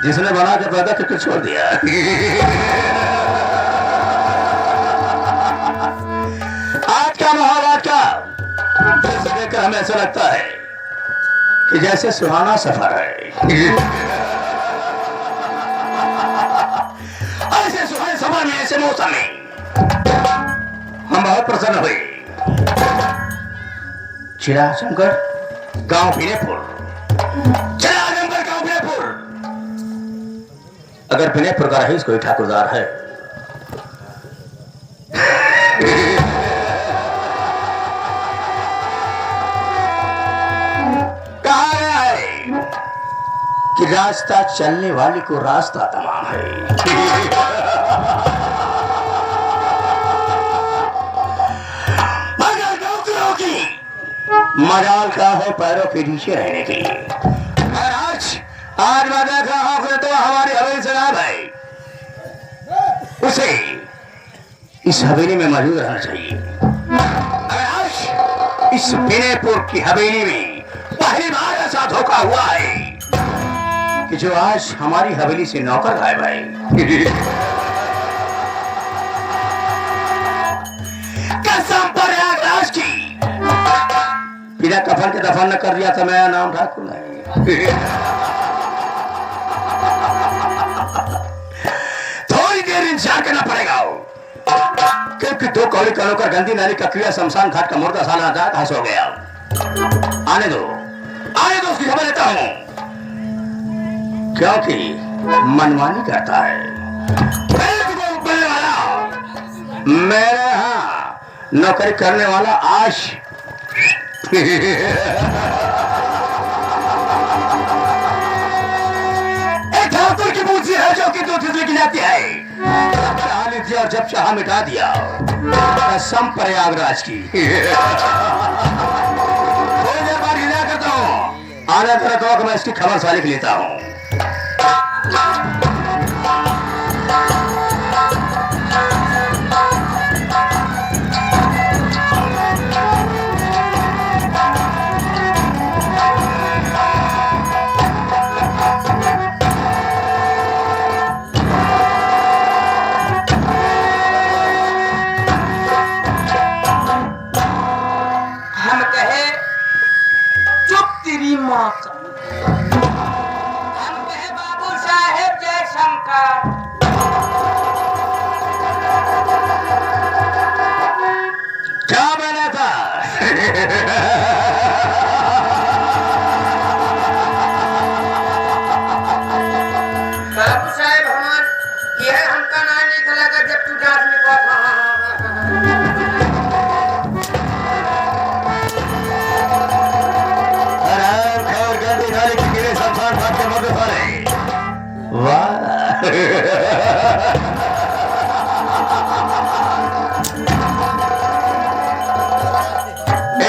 जिसने बना के पैदा करके छोड़ दिया। आज का माहौल, आज का देखकर हमें ऐसा लगता है कि जैसे सुहाना सफर है। ऐसे सुहाने सफर में, ऐसे मौसम में हम बहुत प्रसन्न हुए। चिड़ा शंकर गांव विनयपुर, चिड़ा शंकर गांव विनयपुर। अगर विनयपुर का रईस कोई ठाकुरदार है, कहा गया है कि रास्ता चलने वाले को रास्ता तमाम है। मगर नौकरों की मजाल का है पैरों के नीचे रहने की। और आज मैं देख रहा हूं तो हमारी हवेली से ना भाई, उसे इस हवेली में मौजूद रहना चाहिए। अगर आज इस विनयपुर की हवेली में पहली बार ऐसा धोखा हुआ है कि जो आज हमारी हवेली से नौकर गायब है। कसम प्रयागराज की, बिना कफन के दफन न कर दिया था मेरा नाम ठाकुर नहीं। थोड़ी देर इंतजार करना पड़ेगा, क्योंकि दो कौड़ी कलों का गंदी नाली का कीड़ा शमशान घाट का मुर्दा साला जात हंस हो गया। आने दो उसकी खबर लेता हूं, क्योंकि मनमानी करता है। बोलने वाला मेरे यहाँ नौकरी करने वाला आज एक ठाकुर की मूर्ति है जो कि दूध लेके जाती है। और जब चाह मिटा दिया, कसम प्रयागराज की। थोड़ी देर बाद हिला करता हूँ, आने तरह को मैं इसकी खबर सालिक लेता हूँ। हम कहे बाबू साहेब जय शंकर। क्या बना था? बाबू साहेब यह हमका ना निकला जब तू जांच में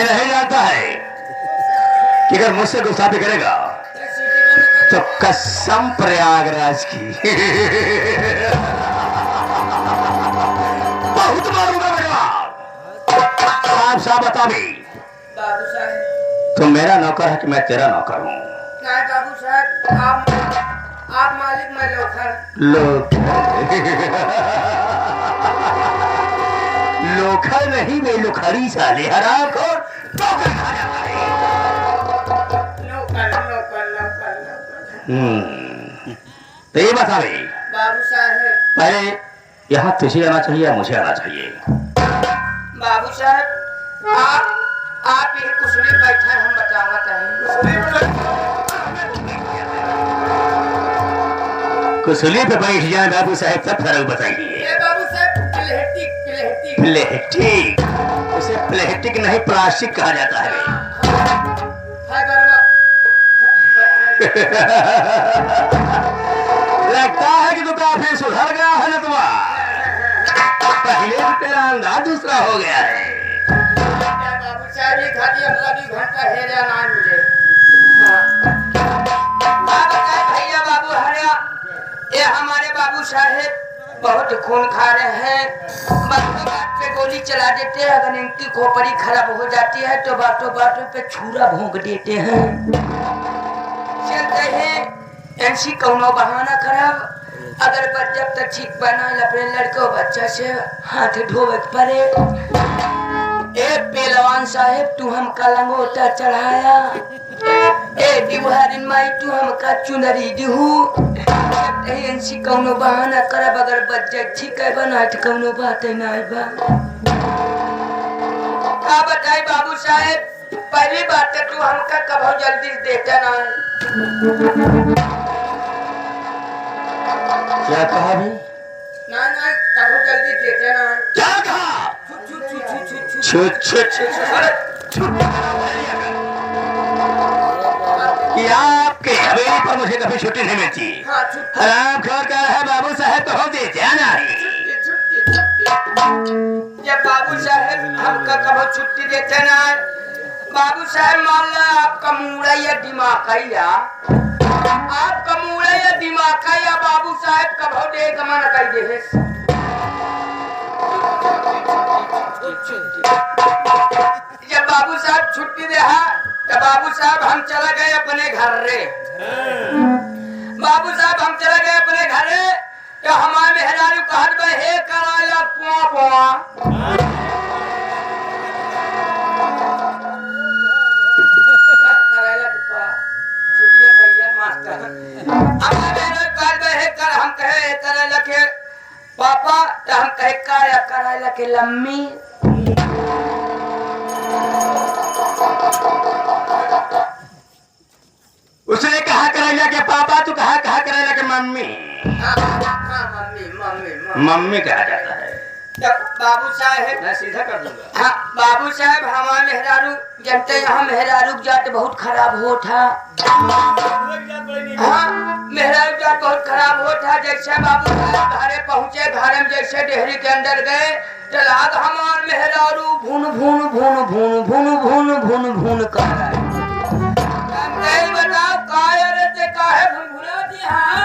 नहीं जानता है कि अगर मुझसे गुस्ताखी करेगा तो कसम प्रयागराज की बहुत मारूंगा बेटा। साफ साफ बता भी, बाबू साहेब तो मेरा नौकर है कि मैं तेरा नौकर हूँ? नहीं बाबू साहेब, आप मालिक, मैं लोखर। लोखर नहीं, मैं लोखड़ी साले हराम खोर नौकर खा जाता है। तो ये बता भाई बाबू साहेब, पहले यहाँ तुझे आना चाहिए या मुझे आना चाहिए? बाबू साहेब आप ये कुर्सी बैठे, हम बतावा कुर्सी पे बैठ जाए बाबू साहेब, तब फर्क बताइए। बाबू साहेब प्लेस्टिक, उसे प्लेस्टिक नहीं प्लास्टिक कहा जाता है। लगता है कि तू काफी सुधर गया है ना तुम्हारा। पहले भी तेरा अंदाज दूसरा हो गया है। बाबू साहब ये खाली अगला 2 घंटा है या ना मुझे। भैया बाबू हरिया, ये हमारे बाबू साहेब बहुत खून खा रहे हैं। बातों बात पे गोली चला देते हैं, अगर इनकी खोपड़ी खराब हो जाती है तो बातों बातों पे छुरा भोंक देते हैं। चलते हैं ऐसी कौनो बहाना खराब अगर बच जब तक ठीक बना अपने लड़को बच्चा से हाथ धोवे पड़े। ए पहलवान साहेब तू हमका लंगोटा चढ़ाया, ए दिवारिन माई तू हमका चुनरी दिहू। ऐसी कौनो बहाना करब अगर बच जाए ठीक है बना कौनो बात नहीं बा। का बताई बाबू साहेब, पहली बात तो तू हमका कभो जल्दी देता ना। क्या कहा भी? ना ना कभो जल्दी देता ना। क्या कहा? छुट छुट कि आपके हवेली पर मुझे कभी छुट्टी नहीं मिलती। हराम खोर कर है बाबू साहब तो हो देते नहीं। जब बाबू साहब हमका कभो छुट्टी देते ना, बाबू साहब मान लो आपका मुड़ा या दिमाग या आपका मुड़ा या दिमाग या बाबू साहब कभो दे गमन कर दे। जब बाबू साहब छुट्टी दे तो बाबू साहब हम चला गए अपने घर रे। बाबू साहब हम चला गए अपने घर रे तो हमारे मेहरारू कहत बे हे कराला पुआ पुआ। हम कहे कराला के पापा तो हम कहे काया कराला के लम्मी। उसने कहा करेला के पापा, तू कहा करेला के मम्मी। मम्मी कहा जाता है। बाबू साहब मैं सीधा कर दूंगा। हाँ बाबू साहब हमारे मेहरारू जनते यहाँ मेहरारू जात बहुत खराब हो था। हाँ मेहरारू जात बहुत खराब हो था। जैसे बाबू साहब घरे पहुँचे, घर में जैसे डेहरी के अंदर गए चलाग हमार मेहरारू भून भून भून भून भून भून भून भून कर रहा है। बताओ काहे रे ते काहे भून भूना दी। हाँ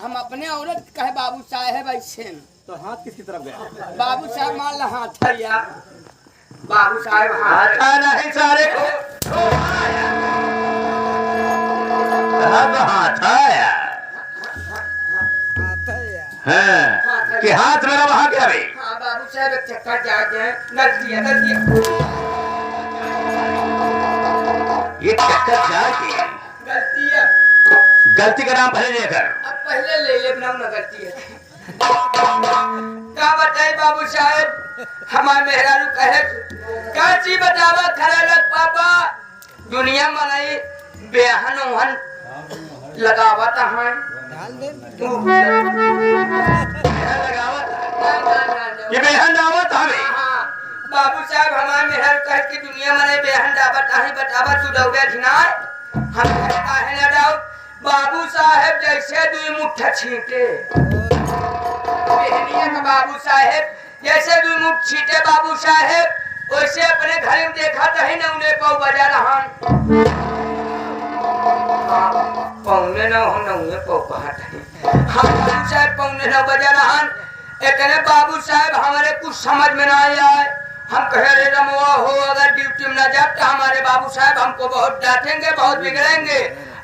हम अपने औरत कहे बाबू साहब ऐसे तो हाथ किसकी तरफ गया? बाबू साहब मान ला हाथ या बाबू साहब हाथ नहीं सारे को हाथ आया है कि हाथ मेरा वहां क्या भाई? हाँ बाबू साहब एक चक्कर जाते हैं। गलती है ये चक्कर जाके गलती है। गलती का नाम पहले लेकर अब पहले ले ले ना गलती है। क्या बताए बाबू साहब हमारे मेहरारू कहे क्या चीज बतावा खरा लग पापा दुनिया मलाई बेहन उहन लगावत है। ये बेहन दावत हमें। बाबू साहब हमारे मेहरारू कहे कि दुनिया मलाई बेहन दावत है बतावा तू डौबे धिनाए हम काहे ना डाउ। बाबू साहब जैसे दुई मुट्ठा छींटे का बाबू साहब जैसे दुई मुठ छींटे बाबू साहब वैसे अपने घर में देखा तो ही ना उन्हें पाव बजा रहा पौने ना हो ना उन्हें पाव कहा हम बाबू साहब पौने ना बजा रहा। इतने बाबू साहब हमारे कुछ समझ में ना आए। हम कहे रे रमुआ हो अगर ड्यूटी में ना जाए तो हमारे बाबू साहब हमको बहुत डांटेंगे बहुत बिगड़ेंगे।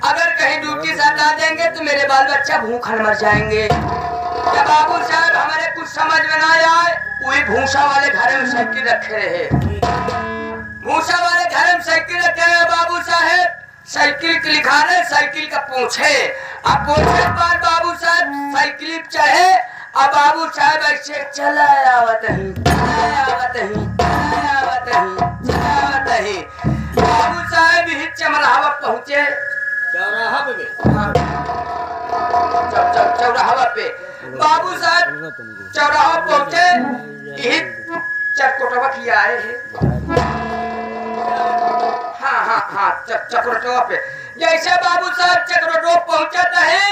अगर कहीं ड्यूटी से हटा देंगे तो मेरे बाल बच्चा भूखन मर जाएंगे। जब बाबू साहब हमारे कुछ समझ में ना आए वही भूसा वाले घर में साइकिल रखे रहे। भूसा वाले घर में साइकिल रखे रहे बाबू साहब साइकिल के लिखा रहे साइकिल का पूछे। अब पूछे बाद बाबू साहब साइकिल चढ़े अब बाबू साहब ऐसे चला आवत ही बाबू साहब ही चमराहा पहुँचे। चौराहा पे चौराहा पे बाबू साहब चौराहा पहुँचे चरकोटवा किया आए हैं। हाँ चक्रोटवा पे जैसे बाबू साहब चक्रोटवा पहुँचता है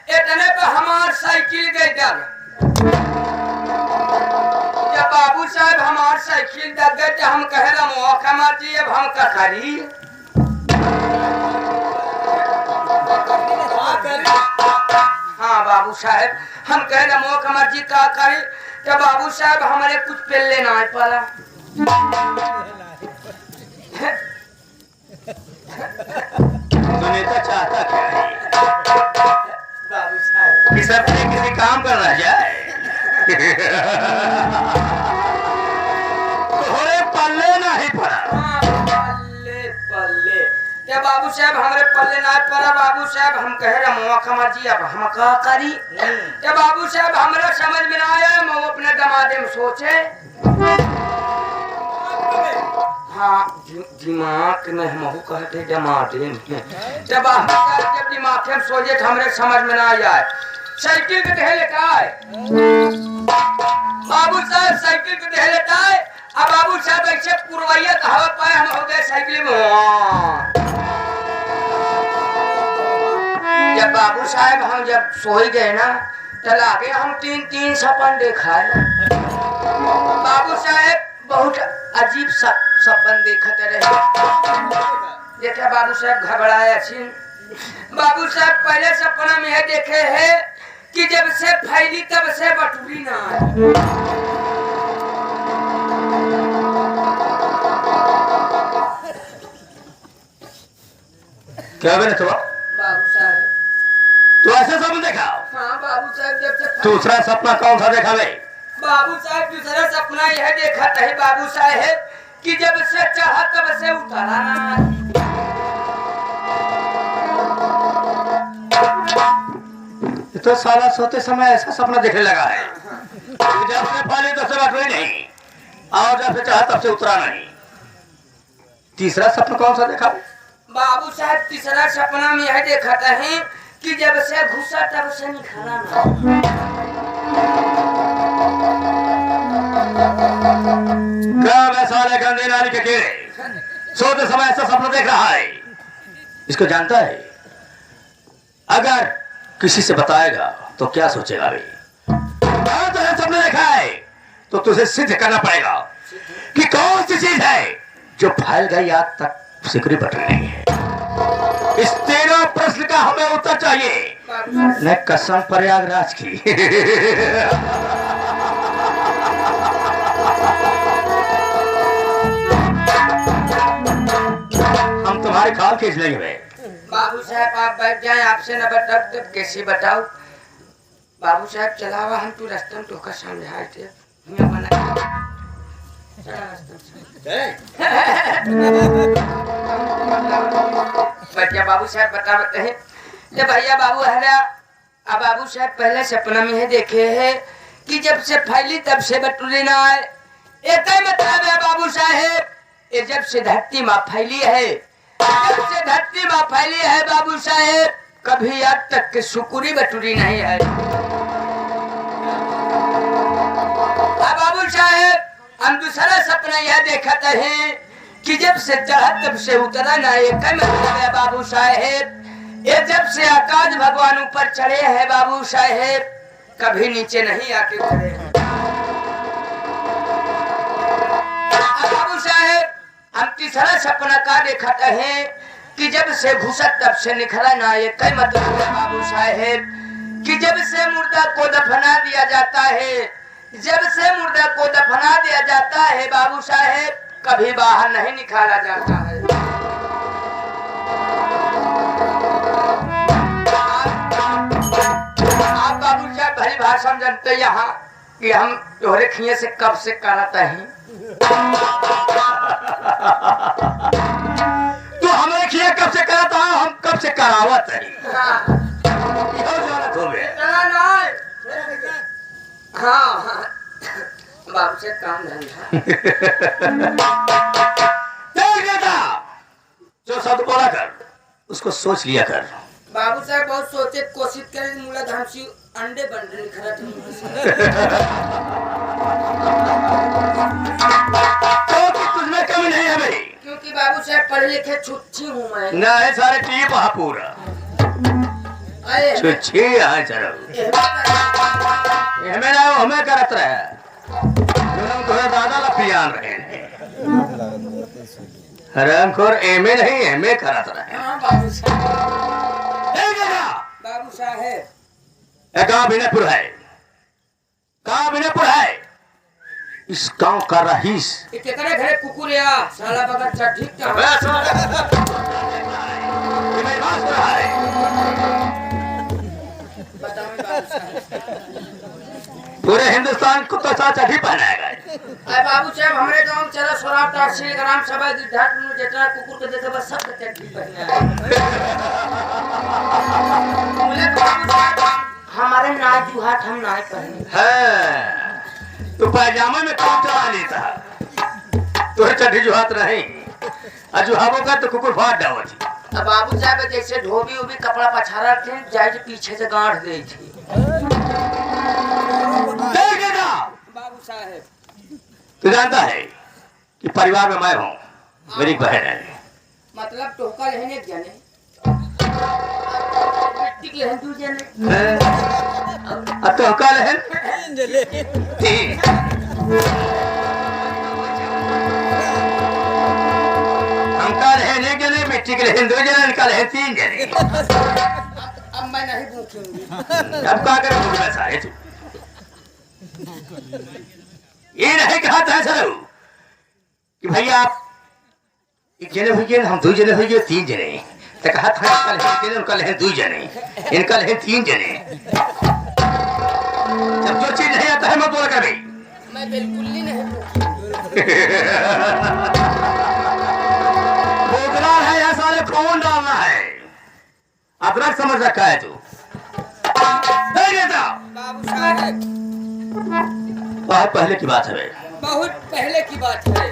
इतने पे हमार साइकिल गई डग। जब बाबू साहब हमार साइकिल दग गए तो हम कहे ला मौका मार दी अब हम का करी। हाँ बाबू साहब हम कहे ला मौका मार जी का करी। तो बाबू साहब हमारे कुछ पेले ना पाला तो नेता चाहता क्या है बाबू साहब कि सबने किसी काम करना जाए थोड़े पल्ले नहीं पड़ा। पल्ले पल्ले क्या बाबू साहब हमारे पल्ले ना पड़ा बाबू साहब हम कह रहे मवा कमर जी अब हम का करी क्या बाबू साहब हमारा समझ में ना आया मैं अपने दमादे में सोचे हाँ दिमाग में हम कहते दमादे में जब जब दिमाग में सोचे तो हमारे समझ में ना आया साइकिल के ढेले का बाबू साहब साइकिल के ढेले का अब बाबू साहब ऐसे पुरवैया हवा पाए हम हो गए साइकिल में जब बाबू साहब हम जब सोई गए ना तो लागे हम तीन सपन देखा है बाबू साहब बहुत अजीब सपन देखते रहे देखा बाबू साहब घबराए अच्छी बाबू साहब पहले सपना में है देखे है कि जब से फैली तब से बटुरी ना आए क्या बने तो बाबू साहब तू ऐसा सपना देखा? हाँ बाबू साहब जब से दूसरा सपना कौन सा देखा बे? बाबू साहब दूसरा सपना यह देखा था बाबू साहब कि जब से चाहा तब से उतारा ना तो साला सोते समय ऐसा सपना देखने लगा है जब से फैली तब से बटुरी नहीं और जब से चाहा तब से उतरा नहीं। तीसरा सपना कौन सा देखा? बाबू साहब तीसरा सपना में यह देखा था कि जब से घुसा तब से निकाला ना क्या साले गंदे नाली के कीड़े सोते समय ऐसा सपना देख रहा है? इसको जानता है? अगर किसी से बताएगा तो क्या सोचेगा भाई? अगर तुझे सपना देखा है तो तुझे सिद्ध करना पड़ेगा कि कौन सी चीज है जो फैल गई आज तक सिकरी बट रही है। इस तीनों प्रश्न का हमें उत्तर चाहिए न कसम प्रयागराज की। हम तुम्हारे खाल खींच लेंगे। बाबू साहब आप बैठ जाएं आपसे न बताओ तो कैसे बताओ बाबू साहब चलावा हम तू रास्ते में टोका समझाए थे बच्चा बाबू साहब बताते हैं जब भैया बाबू हरा अब बाबू साहब पहले सपना में है देखे है कि जब से फैली तब से बटुरी ना आए एक ही मतलब है बाबू साहब ये जब से धरती माँ फैली है जब से धरती माँ फैली है बाबू साहेब कभी आज तक के सुकुरी बटुरी नहीं है। बाबू साहेब हम दूसरा सपना यह देखते हैं कि जब से चढ़ा तब से उतरा ना एक मतलब है बाबू साहेब ये जब से आकाश भगवान ऊपर चढ़े हैं बाबू साहेब कभी नीचे नहीं आके उतरे हैं। बाबू साहेब हम तीसरा सपना का देखते हैं कि जब से घुसा तब से निकला ना ये कई मतलब है बाबू साहेब कि जब से मुर्दा को दफना दिया जाता है जब से मुर्दा को दफना दिया जाता है बाबू साहेब कभी बाहर नहीं निकाला जाता है। आप बाबू साहब भली भाषा जानते यहाँ कि हम तोहरे खिए से कब से कराता है तो हमें किया कब से कराता है हम कब से करावत है। हाँ बाबू से काम धंधा जो शब्द बोला कर उसको सोच लिया कर। बाबू साहब बहुत सोचे कोशिश करें मूला धाम से अंडे बन रहे खरा तुझमें कमी नहीं है भाई क्योंकि बाबू साहब पढ़े लिखे छुच्छी हूँ मैं नहीं सारे टीप वहाँ पूरा छुच्छी यहाँ चलो हमें ना हमें करत रहे थोड़ा दादा लपियान रहे हरामखोर एमे नहीं एमे करत रहे। बाबू साहेब कहाँ विनयपुर है कहाँ विनयपुर है इस गांव का रईस कितने घरे कुकुर या साला बगल चढ़ी क्या ये मेरी बात सुन रहा है। बताओ बाबू साहब। पूरे हिंदुस्तान को तो चड्ढी पहनाया गया। अरे बाबू साहब हमारे गांव में चला स्वराज तहसील ग्राम सभा गिरधाट में जितना कुकुर के देखे बस सब चड्ढी पहना है। बोले बाबू साहब हमारे नाई जुहाट हम नाई पहने है तो पैजामा में काम चला लेता तो चड्ढी जुहात नहीं और जुहाबों का तो कुकुर फाड़ डावा थी। अब बाबू साहब जैसे धोबी उबी कपड़ा पछाड़ा थे जाए पीछे से गांठ गई थी। बाबू साहब तू जानता है कि परिवार में मैं हूँ, मेरी बहन है। मतलब टोका लेने जाने मिट्टी के हिंदू जाने तो कल है हम कल है नहीं जने मिट्टी के लिए हिंदू जने कल है 3 जने। अब मैं नहीं भूखूंगी। अब क्या करें भूख में सारे तू ये नहीं कहा था सर कि भैया आप एक जने हुई हम 2 जने हुई 3 जने तो कहा था कल है जने कल है 2 जने इनका है 3 जने। जब जो चीज नहीं आता है मत बोला कभी। मैं बिल्कुल ही नहीं भूखूंगी। बोतला है या साले कौन डालना है अदरक समझ रखा है तू नहीं देता। बाबू साहब बहुत पहले की बात है बहुत पहले की बात है।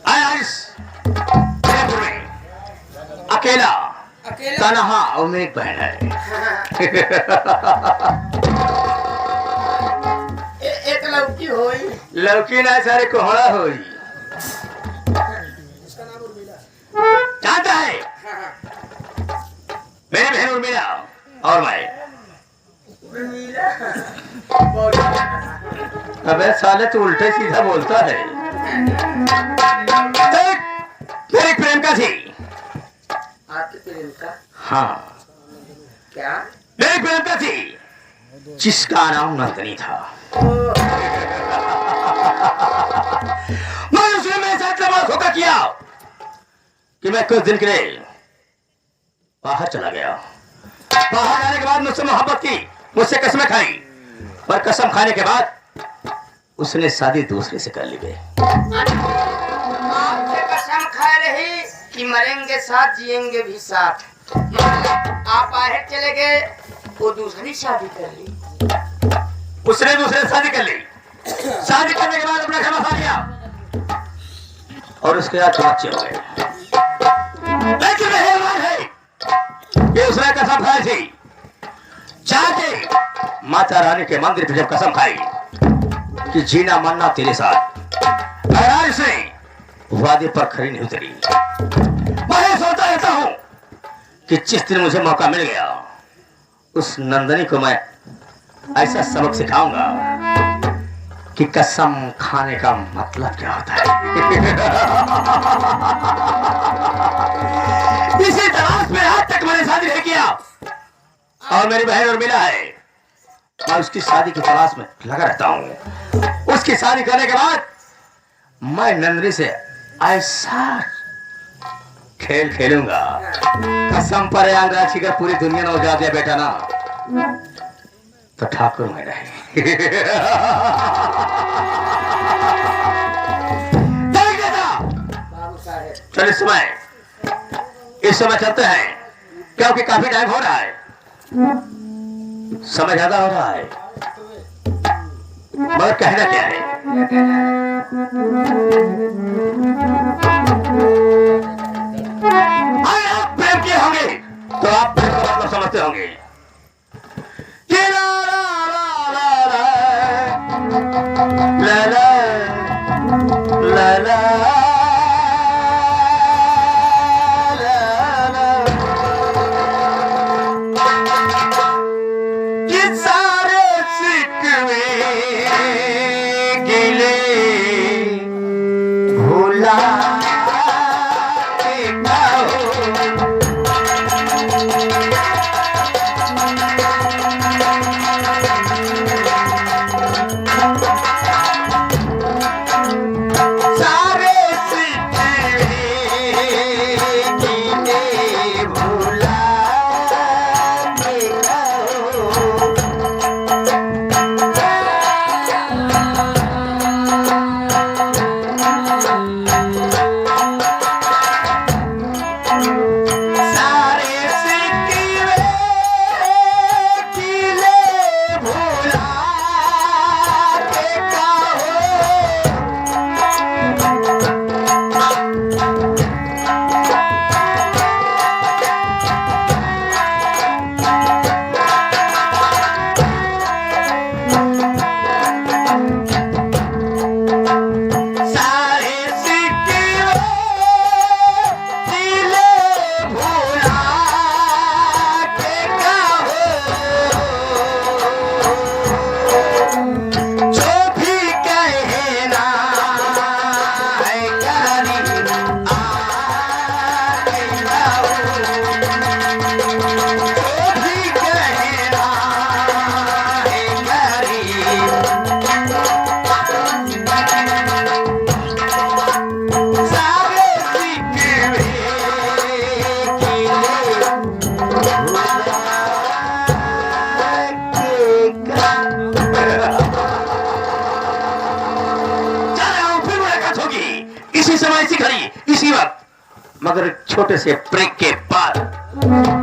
आया इस जयपुर में अकेला अकेला तनहा और मेरी एक बहन है। एक लड़की हुई लड़की ना सारे कोहड़ा हुई जानता है मेरी बहन उर्मिला और मैं। अबे साले तू उल्टे सीधा बोलता है। मेरी प्रेमिका थी। आपकी प्रेमिका हाँ क्या मेरी प्रेमिका थी जिसका नाम नंदनी था। मैं उसने मेरे साथ लम्हा धोखा किया कि मैं कुछ दिन के लिए बाहर चला गया। बाहर जाने के बाद मुझसे मोहब्बत की मुझसे कसमें खाई पर कसम खाने के बाद उसने शादी दूसरे से कर ली। आपसे कसम खा रही कि मरेंगे साथ जिएंगे भी साथ। आप बाहर चले गए वो दूसरी शादी कर ली। उसने दूसरे से शादी कर ली। शादी करने के बाद अपना खाना खा लिया और उसके बाद बच्चे हो गए। लेकिन है ये उसने कसम खाई थी जाके माता रानी के मंदिर पे जब कसम खाई कि जीना मरना तेरे साथ आज से वादे पर खरी नहीं उतरी। मैं सोचता रहता हूं कि जिस दिन मुझे मौका मिल गया उस नंदनी को मैं ऐसा सबक सिखाऊंगा कि कसम खाने का मतलब क्या होता है। इसी तलाश में आज तक मैंने शादी नहीं किया और मेरी बहन उर्मिला है। मैं उसकी शादी की तलाश में लगा रहता हूँ। उसकी शादी करने के बाद मैं नंदनी से ऐसा खेल खेलूंगा कसम पर अंग्रेजी का पूरी दुनिया ने उजाड़ दिया बेटा ना तो ठाकुर में रहे। चल इस समय चलते हैं क्योंकि काफी टाइम हो रहा है समय ज्यादा हो रहा है मगर कहना क्या है। आप प्रेम किए होंगे तो आप प्रेम का मतलब समझते होंगे। ला ला ला ला समय से खड़ी इसी वक्त, मगर छोटे से ब्रेक के बाद